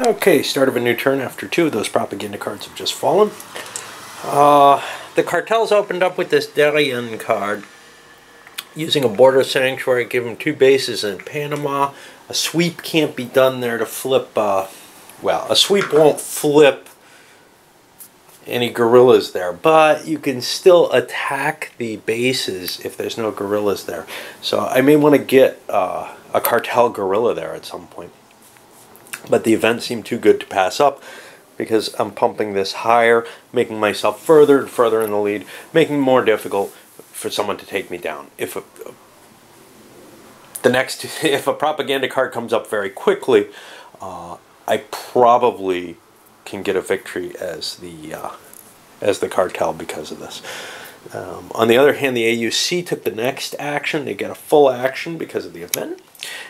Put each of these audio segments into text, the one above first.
Okay, start of a new turn after two of those propaganda cards have just fallen. The cartels opened up with this Darien card. Using a border sanctuary, give them 2 bases in Panama. A sweep can't be done there to flip, well, a sweep won't flip any guerrillas there, but you can still attack the bases if there's no guerrillas there. So I may want to get a cartel guerrilla there at some point. But the event seemed too good to pass up because I'm pumping this higher, making myself further and further in the lead, making it more difficult for someone to take me down. If a propaganda card comes up very quickly, I probably can get a victory as the cartel because of this. On the other hand, the AUC took the next action. They get a full action because of the event.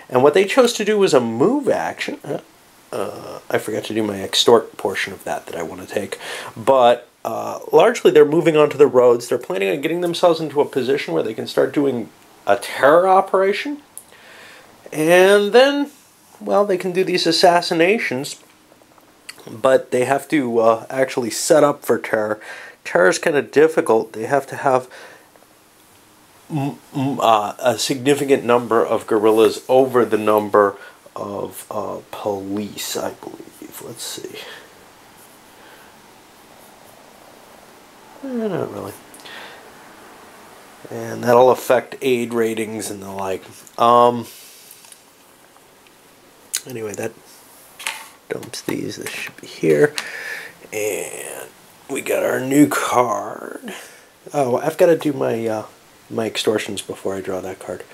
And what they chose to do was a move action. I forgot to do my extort portion of that I want to take. But largely they're moving onto the roads. They're planning on getting themselves into a position where they can start doing a terror operation. And then, well, they can do these assassinations. But they have to actually set up for terror. Terror is kind of difficult. They have to have a significant number of guerrillas over the number of police, I believe. Let's see. Not really. And that'll affect aid ratings and the like. Anyway, that dumps these. This should be here. And we got our new card. Oh, I've got to do my my extortions before I draw that card.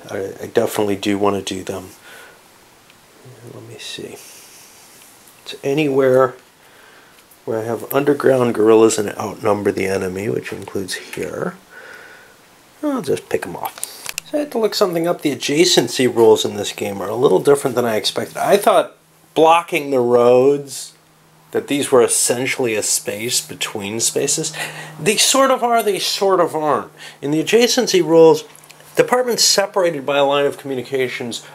I definitely do want to do them. Let me see. It's anywhere where I have underground guerrillas and outnumber the enemy, which includes here. I'll just pick them off. So I had to look something up. The adjacency rules in this game are a little different than I expected. I thought blocking the roads, that these were essentially a space between spaces. They sort of are, they sort of aren't. In the adjacency rules, departments separated by a line of communications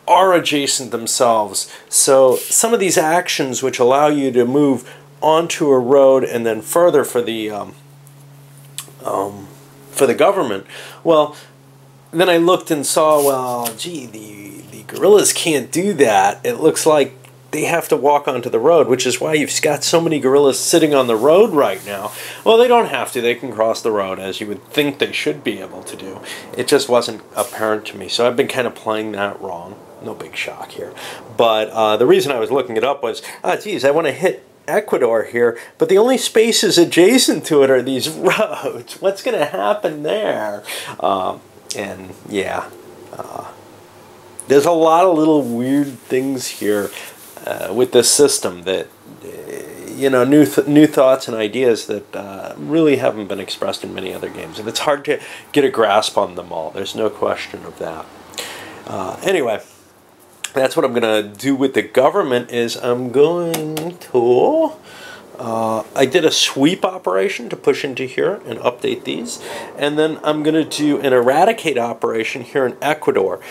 are adjacent themselves. So some of these actions which allow you to move onto a road and then further for the government, well, then I looked and saw, well, gee, the guerrillas can't do that. It looks like they have to walk onto the road, which is why you've got so many guerrillas sitting on the road right now. Well, they don't have to. They can cross the road, as you would think they should be able to do. It just wasn't apparent to me, so I've been kind of playing that wrong. No big shock here. But the reason I was looking it up was, geez, I want to hit Ecuador here, but the only spaces adjacent to it are these roads. What's going to happen there? And yeah, there's a lot of little weird things here with this system that, you know, new thoughts and ideas that really haven't been expressed in many other games. And it's hard to get a grasp on them all. There's no question of that. Anyway, that's what I'm going to do with the government is I'm going to... I did a sweep operation to push into here and update these. And then I'm going to do an eradicate operation here in Ecuador.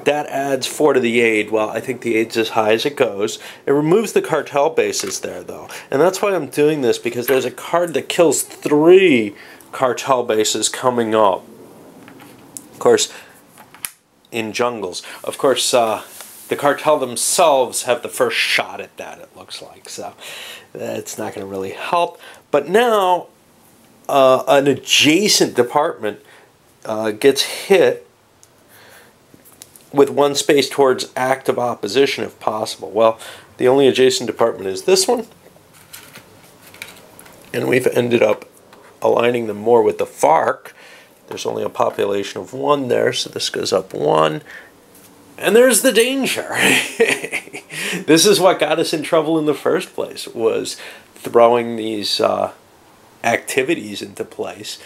That adds 4 to the aid. Well, I think the aid's as high as it goes. It removes the cartel bases there, though. And that's why I'm doing this, because there's a card that kills 3 cartel bases coming up. Of course, in jungles. Of course, the cartel themselves have the first shot at that, it looks like. So that's not going to really help. But now, an adjacent department gets hit with 1 space towards active opposition if possible. Well, the only adjacent department is this one. And we've ended up aligning them more with the FARC. There's only a population of 1 there, so this goes up 1. And there's the danger. This is what got us in trouble in the first place, was throwing these activities into place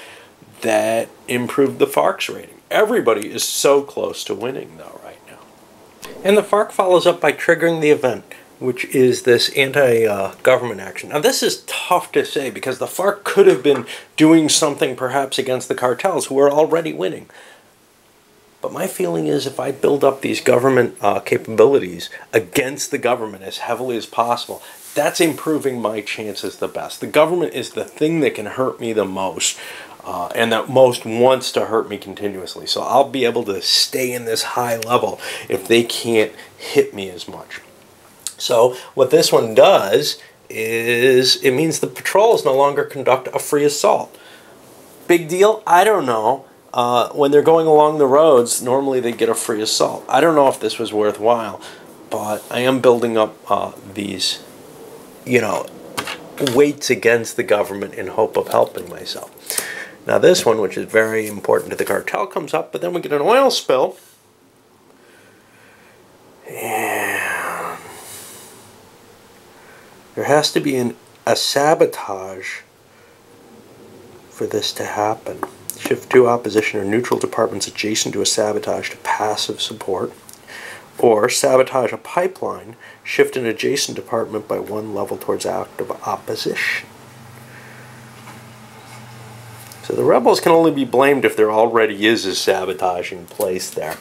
that improved the FARC's rating. Everybody is so close to winning, though, right now. And the FARC follows up by triggering the event, which is this anti-government action. Now, this is tough to say, because the FARC could have been doing something perhaps against the cartels, who are already winning. But my feeling is if I build up these government capabilities against the government as heavily as possible, that's improving my chances the best. The government is the thing that can hurt me the most, and that most wants to hurt me continuously. So I'll be able to stay in this high level if they can't hit me as much. So what this one does is it means the patrols no longer conduct a free assault. Big deal? I don't know. When they're going along the roads, normally they get a free assault. I don't know if this was worthwhile, but I am building up these, weights against the government in hope of helping myself. Now this one, which is very important to the cartel, comes up, but then we get an oil spill. And there has to be a sabotage for this to happen. Shift to opposition or neutral departments adjacent to a sabotage to passive support. Or sabotage a pipeline, shift an adjacent department by one level towards active opposition. So the rebels can only be blamed if there already is a sabotage in place there.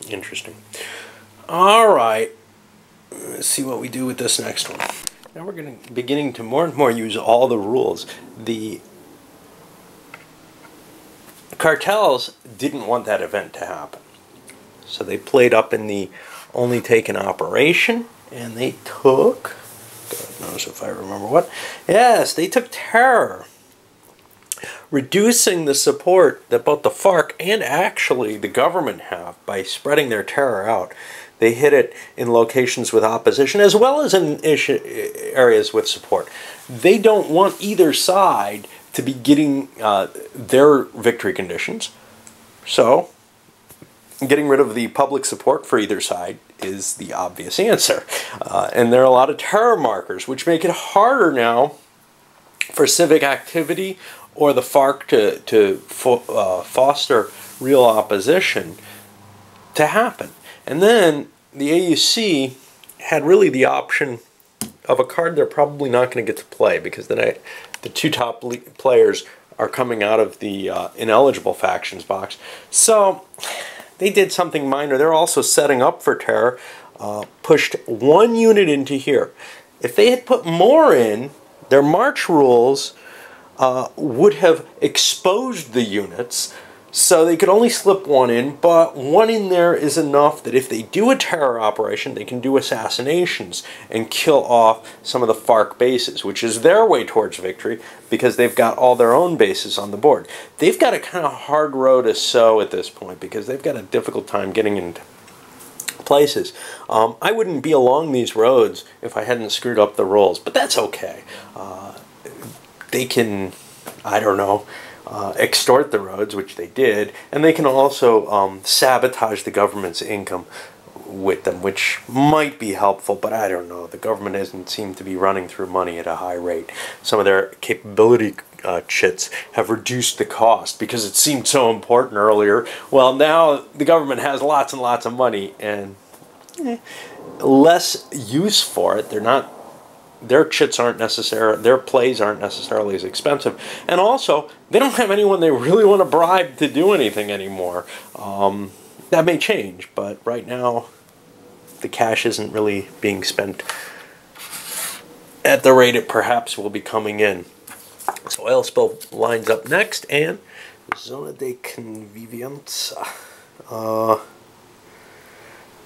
Interesting. Alright, let's see what we do with this next one. Now we're beginning to more and more use all the rules. The cartels didn't want that event to happen. So they played up in the only taken operation, and they took, God knows if I remember what, yes, they took terror, reducing the support that both the FARC and actually the government have by spreading their terror out. They hit it in locations with opposition as well as in areas with support. They don't want either side to be getting their victory conditions. So getting rid of the public support for either side is the obvious answer. And there are a lot of terror markers, which make it harder now for civic activity or the FARC to foster real opposition to happen. And then the AUC had really the option of a card they're probably not going to get to play, because the two top players are coming out of the ineligible factions box. So they did something minor. They're also setting up for terror, pushed one unit into here. If they had put more in, their march rules would have exposed the units, so they could only slip one in, but one in there is enough that if they do a terror operation, they can do assassinations and kill off some of the FARC bases, which is their way towards victory because they've got all their own bases on the board. They've got a kind of hard row to sow at this point because they've got a difficult time getting into places. I wouldn't be along these roads if I hadn't screwed up the rules, but that's okay. They can, I don't know, extort the roads, which they did, and they can also sabotage the government's income with them, which might be helpful, but I don't know. The government doesn't seem to be running through money at a high rate. Some of their capability chits have reduced the cost because it seemed so important earlier. Well, now the government has lots and lots of money and less use for it. They're not, their chits aren't necessary, their plays aren't necessarily as expensive, and also they don't have anyone they really want to bribe to do anything anymore. That may change, but right now the cash isn't really being spent at the rate it perhaps will be coming in. So oil spill lines up next, and Zona de Convivencia.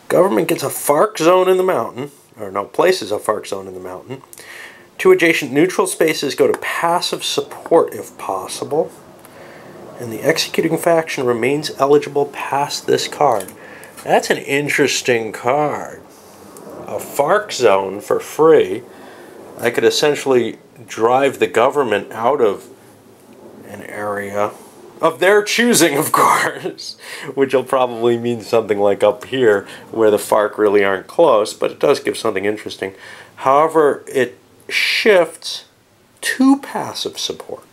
Government gets a FARC zone in the mountain, or no, places a FARC zone in the mountain. Two adjacent neutral spaces go to passive support if possible. And the executing faction remains eligible past this card. That's an interesting card. A FARC zone for free. I could essentially drive the government out of an area of their choosing, of course, which will probably mean something like up here where the FARC really aren't close, but it does give something interesting. However, it shifts to passive support.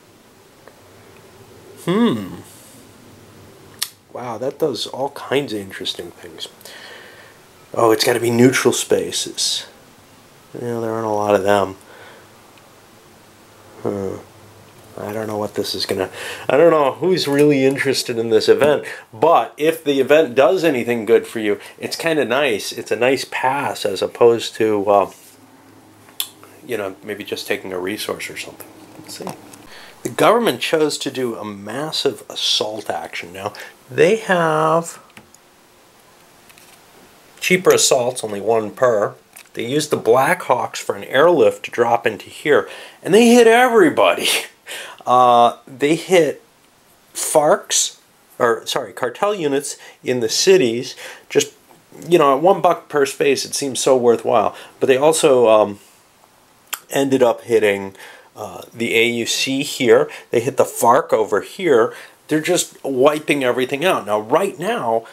Wow, that does all kinds of interesting things. Oh, it's got to be neutral spaces. Yeah, there aren't a lot of them. I don't know what this is gonna... I don't know who's really interested in this event, but if the event does anything good for you, it's kind of nice. It's a nice pass as opposed to, you know, maybe just taking a resource or something. Let's see. The government chose to do a massive assault action. Now, they have cheaper assaults, only 1 per. They used the Black Hawks for an airlift to drop into here, and they hit everybody. They hit FARCs, or sorry, cartel units in the cities. Just, you know, at $1 per space, it seems so worthwhile. But they also ended up hitting the AUC here. They hit the FARC over here. They're just wiping everything out. Now, right now,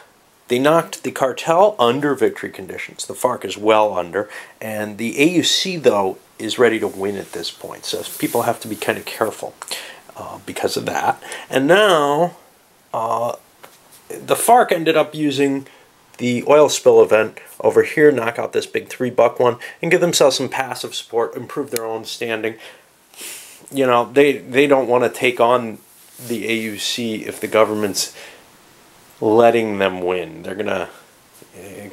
they knocked the cartel under victory conditions. The FARC is well under. And the AUC, though, is ready to win at this point. So people have to be kind of careful because of that. And now, the FARC ended up using the oil spill event over here, knock out this big $3 one, and give themselves some passive support, improve their own standing. You know, they don't want to take on the AUC if the government's letting them win. They're going to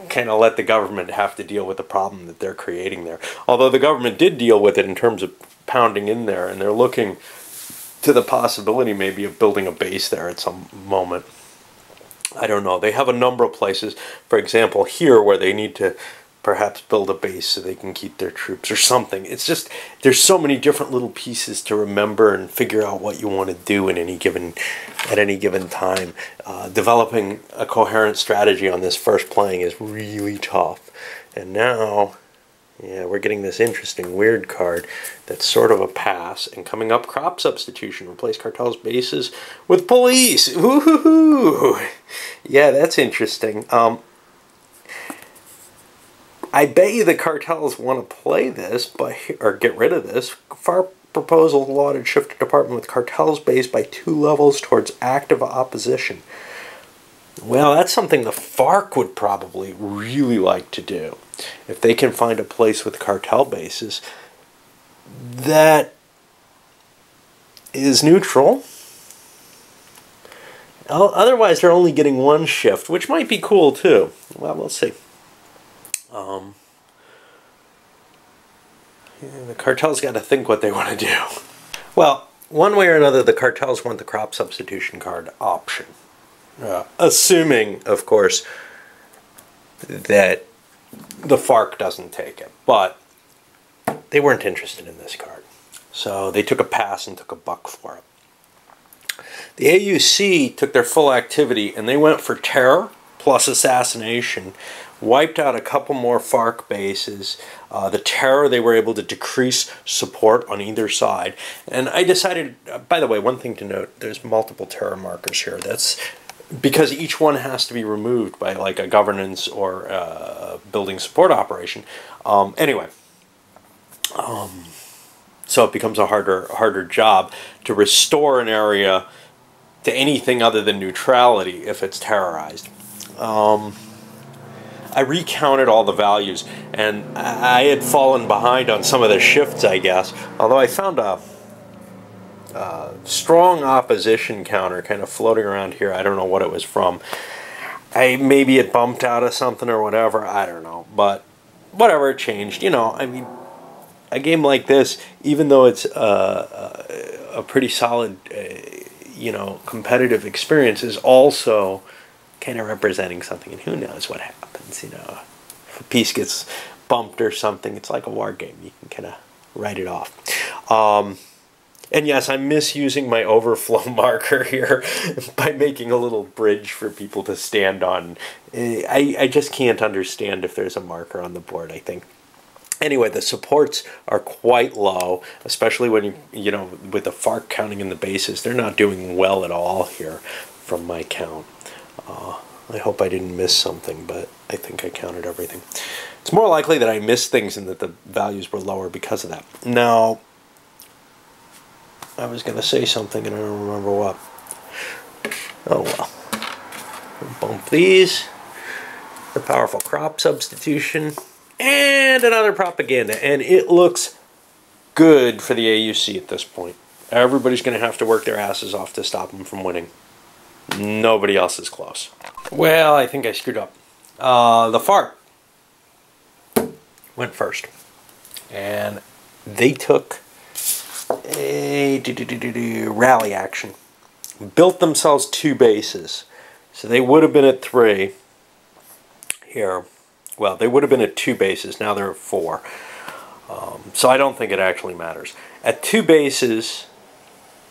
kind of let the government have to deal with the problem that they're creating there. Although the government did deal with it in terms of pounding in there, and they're looking to the possibility maybe of building a base there at some moment. I don't know. They have a number of places, for example, here where they need to perhaps build a base so they can keep their troops or something. It's just, there's so many different little pieces to remember and figure out what you want to do at any given time. Developing a coherent strategy on this first playing is really tough. And now, yeah, we're getting this interesting weird card that's sort of a pass. And coming up, crop substitution. Replace cartel's bases with police. Woohoo! Yeah, that's interesting. I bet you the cartels want to play this, or get rid of this. FARC proposal allotted shift department with cartel's base by 2 levels towards active opposition. Well, that's something the FARC would probably really like to do. If they can find a place with cartel bases that is neutral. Otherwise, they're only getting 1 shift, which might be cool too. Well, we'll see. Yeah, the cartels got to think what they want to do. Well, one way or another, the cartels want the crop substitution card option. Assuming, of course, that the FARC doesn't take it. But they weren't interested in this card. So they took a pass and took $1 for it. The AUC took their full activity and they went for terror plus assassination. Wiped out a couple more FARC bases. The terror, they were able to decrease support on either side. And I decided, by the way, one thing to note, there's multiple terror markers here. That's because each one has to be removed by like a governance or building support operation. So it becomes a harder job to restore an area to anything other than neutrality if it's terrorized. I recounted all the values, and I had fallen behind on some of the shifts, I guess. Although I found a strong opposition counter kind of floating around here. I don't know what it was from. Maybe it bumped out of something or whatever. I don't know. But whatever, it changed. You know, I mean, a game like this, even though it's a pretty solid, you know, competitive experience, is also kind of representing something, and who knows what happens, you know. If a piece gets bumped or something, it's like a war game. You can kind of write it off. And yes, I'm misusing my overflow marker here by making a little bridge for people to stand on. I just can't understand if there's a marker on the board, I think. Anyway, the supports are quite low, especially when, you know, with the FARC counting in the bases. They're not doing well at all here from my count. I hope I didn't miss something, but I think I counted everything. It's more likely that I missed things and that the values were lower because of that. Now, I was going to say something and I don't remember what. Oh well. We'll bump these. The powerful crop substitution. And another propaganda. And it looks good for the AUC at this point. Everybody's going to have to work their asses off to stop them from winning. Nobody else is close. Well, I think I screwed up. The FARC went first. And they took a rally action. Built themselves 2 bases. So they would have been at 3 here. Well, they would have been at 2 bases. Now they're at 4. So I don't think it actually matters. At 2 bases,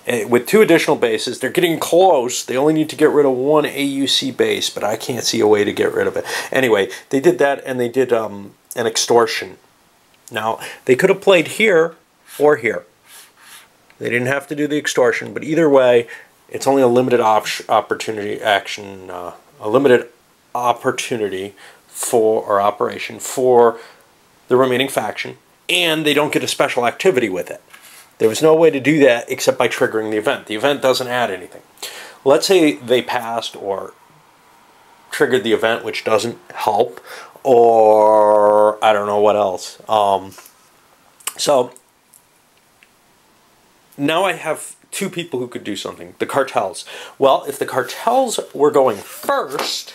with 2 additional bases, they're getting close. They only need to get rid of 1 AUC base, but I can't see a way to get rid of it. Anyway, they did that, and they did an extortion. Now, they could have played here or here. They didn't have to do the extortion, but either way, it's only a limited opportunity action, a limited opportunity for, or operation for the remaining faction, and they don't get a special activity with it. There was no way to do that except by triggering the event. The event doesn't add anything. Let's say they passed or triggered the event, which doesn't help, or I don't know what else. So now I have 2 people who could do something. The cartels. Well, if the cartels were going first,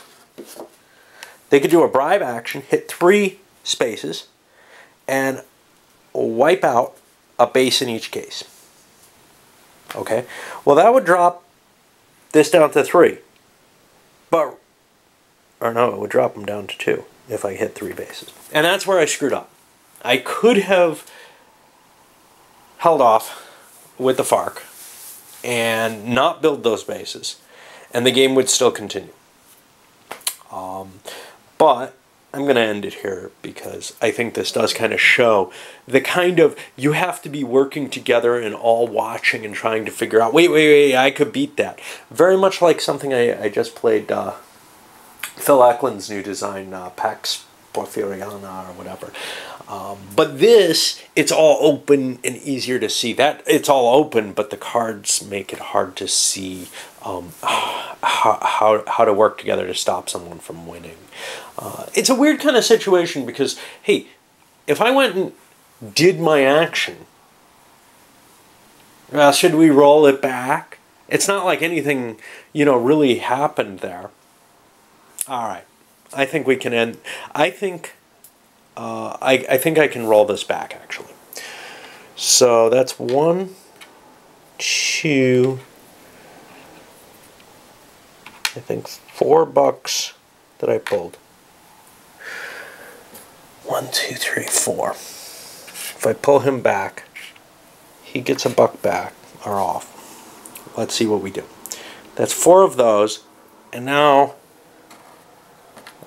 they could do a bribe action, hit 3 spaces, and wipe out a base in each case. Okay? Well, that would drop this down to 3. But, or no, it would drop them down to 2 if I hit 3 bases. And that's where I screwed up. I could have held off with the FARC and not build those bases, and the game would still continue. But I'm going to end it here because I think this does kind of show the kind of, you have to be working together and all watching and trying to figure out, wait, I could beat that. Very much like something I just played, Phil Eklund's new design, Pax Porfiriana or whatever. But this, it's all open and easier to see. That it's all open, but the cards make it hard to see how to work together to stop someone from winning. It's a weird kind of situation because, hey, if I went and did my action, should we roll it back? It's not like anything, really happened there. All right, I think we can end. I think I can roll this back, actually. So that's 1, 2, I think 4 bucks that I pulled. 1, 2, 3, 4. If I pull him back, he gets a buck back, or off. Let's see what we do. That's 4 of those, and now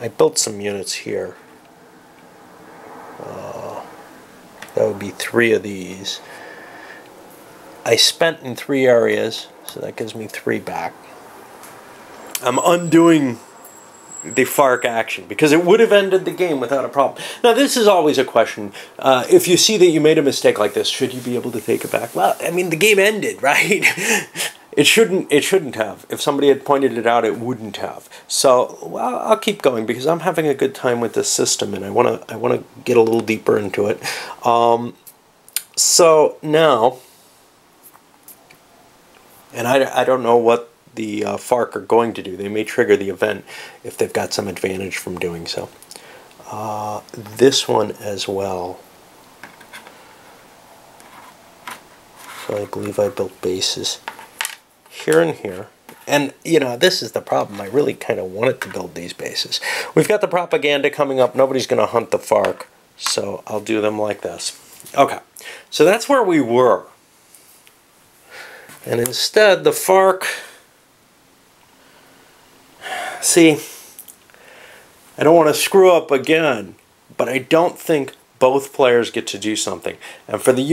I built some units here. That would be 3 of these. I spent in 3 areas, so that gives me 3 back. I'm undoing the FARC action because it would have ended the game without a problem. Now, this is always a question. If you see that you made a mistake like this, should you be able to take it back? Well, I mean, the game ended, right? It shouldn't have. If somebody had pointed it out, it wouldn't have. So, well, I'll keep going because I'm having a good time with this system, and I want to get a little deeper into it. So now, and I don't know what the FARC are going to do. They may trigger the event if they've got some advantage from doing so. This one as well. So I believe I built bases here and here. And, this is the problem. I really kind of wanted to build these bases. We've got the propaganda coming up. Nobody's going to hunt the FARC, so I'll do them like this. Okay, so that's where we were. And instead, the FARC... See, I don't want to screw up again, but I don't think both players get to do something. And for the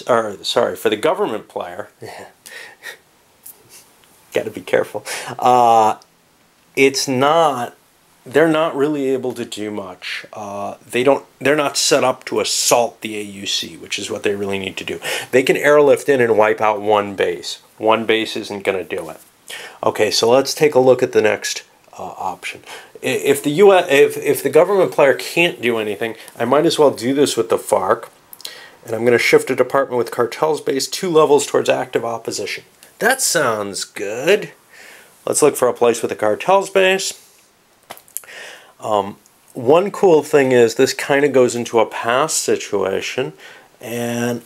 for the government player... got to be careful. They're not really able to do much. They're not set up to assault the AUC, which is what they really need to do. They can airlift in and wipe out 1 base. 1 base isn't going to do it. Okay, so let's take a look at the next option. If the government player can't do anything, I might as well do this with the FARC. And I'm going to shift a department with cartel's base 2 levels towards active opposition. That sounds good. Let's look for a place with a cartel's base. One cool thing is this kind of goes into a pass situation, and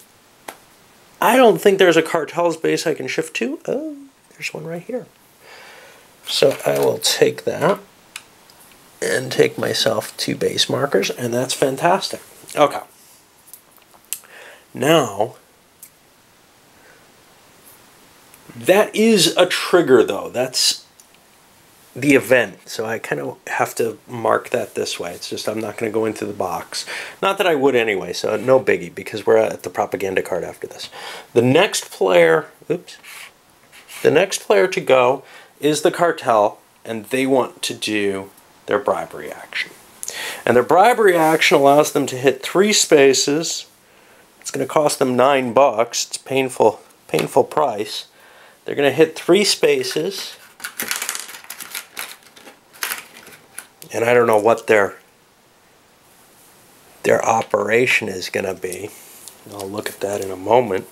I don't think there's a cartel's base I can shift to. Oh, there's one right here. So I will take that and take myself 2 base markers, and that's fantastic. Okay. Now, that is a trigger though. That's the event. So I kind of have to mark that this way. It's just I'm not going to go into the box. Not that I would anyway, so no biggie because we're at the propaganda card after this. The next player, the next player to go is the cartel, and they want to do their bribery action. And their bribery action allows them to hit 3 spaces. It's going to cost them $9. It's a painful price. They're going to hit 3 spaces. And I don't know what their operation is going to be. I'll look at that in a moment.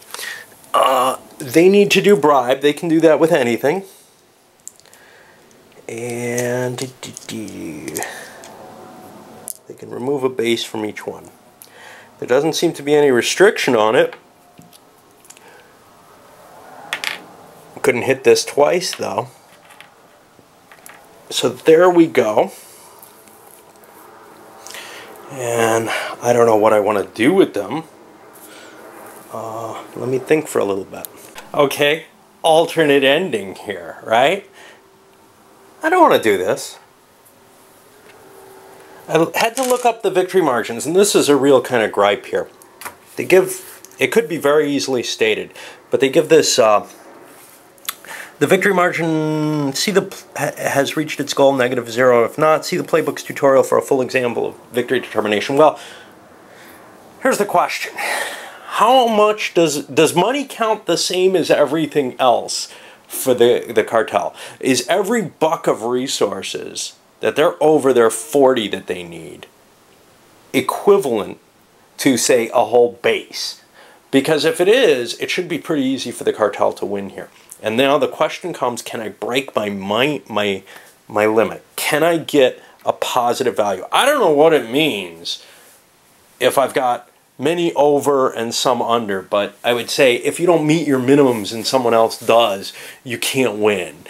They need to do bribe. They can do that with anything. And they can remove a base from each one. There doesn't seem to be any restriction on it. Couldn't hit this twice though. So there we go. And I don't know what I want to do with them. Let me think for a little bit. Okay, alternate ending here, right? I don't want to do this. I had to look up the victory margins, and this is a real kind of gripe here. They give, it could be very easily stated, but they give this, the victory margin, has reached its goal, -0. If not, see the playbook's tutorial for a full example of victory determination. Well, here's the question. How much does money count the same as everything else for the cartel? Is every buck of resources that they're over their 40 that they need equivalent to, say, a whole base? Because if it is, it should be pretty easy for the cartel to win here. And now the question comes, can I break my limit? Can I get a positive value? I don't know what it means if I've got many over and some under, but I would say if you don't meet your minimums and someone else does, you can't win,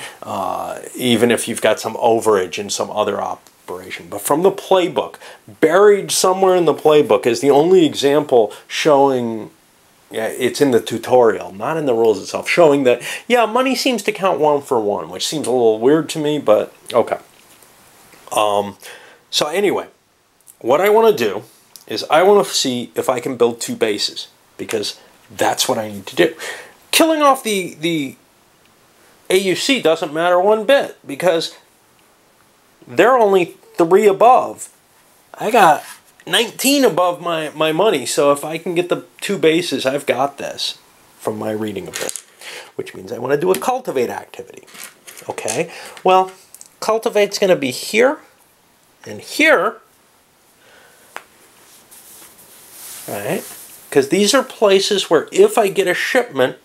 even if you've got some overage in some other operation. But from the playbook, buried somewhere in the playbook is the only example showing, yeah, it's in the tutorial, not in the rules itself, showing that, yeah, money seems to count 1 for 1, which seems a little weird to me, but okay. So anyway, what I want to do is I want to see if I can build 2 bases, because that's what I need to do. Killing off the AUC doesn't matter one bit, because they're only 3 above. I got 19 above my money, so if I can get the 2 bases, I've got this from my reading of this, which means I want to do a cultivate activity. Okay, well, cultivate's going to be here and here. Right? Because these are places where if I get a shipment,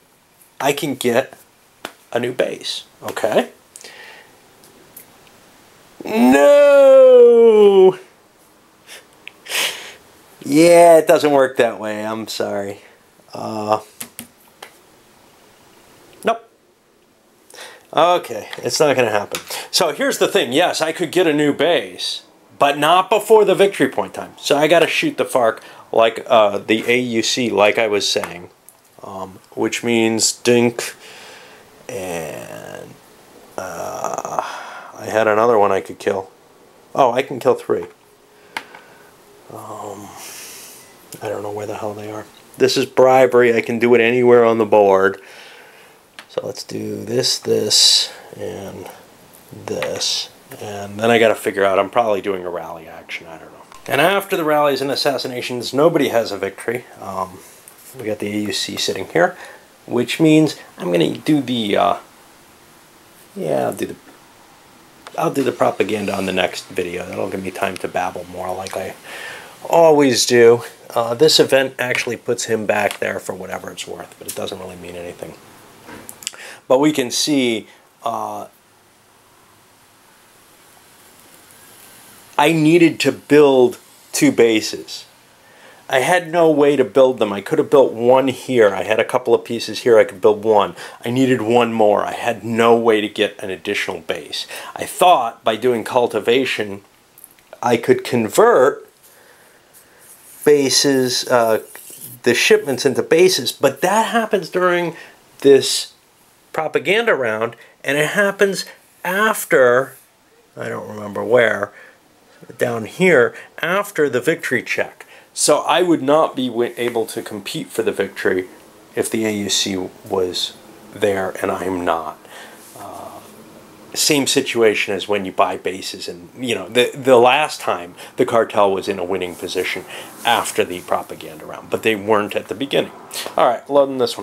I can get a new base. Okay? No! Yeah, it doesn't work that way. I'm sorry. Nope. Okay, it's not going to happen. So here's the thing. Yes, I could get a new base, but not before the victory point time. So I got to shoot the FARC like the AUC, like I was saying, which means dink, and I had another one I could kill. Oh, I can kill 3. I don't know where the hell they are. This is bribery. I can do it anywhere on the board. So let's do this, this, and this. And then I got to figure out, I'm probably doing a rally action. I don't know. And after the rallies and assassinations, nobody has a victory. We got the AUC sitting here, which means I'm going to do the, yeah, I'll do the propaganda on the next video. That'll give me time to babble more like I always do. This event actually puts him back there for whatever it's worth, but it doesn't really mean anything. But we can see I needed to build 2 bases. I had no way to build them. I could have built one here. I had a couple of pieces here. I could build one. I needed one more. I had no way to get an additional base. I thought by doing cultivation, I could convert bases, the shipments into bases, but that happens during this propaganda round, and it happens after, I don't remember where, down here, after the victory check. So I would not be able to compete for the victory if the AUC was there and I'm not. Same situation as when you buy bases, and you know the last time the cartel was in a winning position after the propaganda round, but they weren't at the beginning. All right, loading this one up.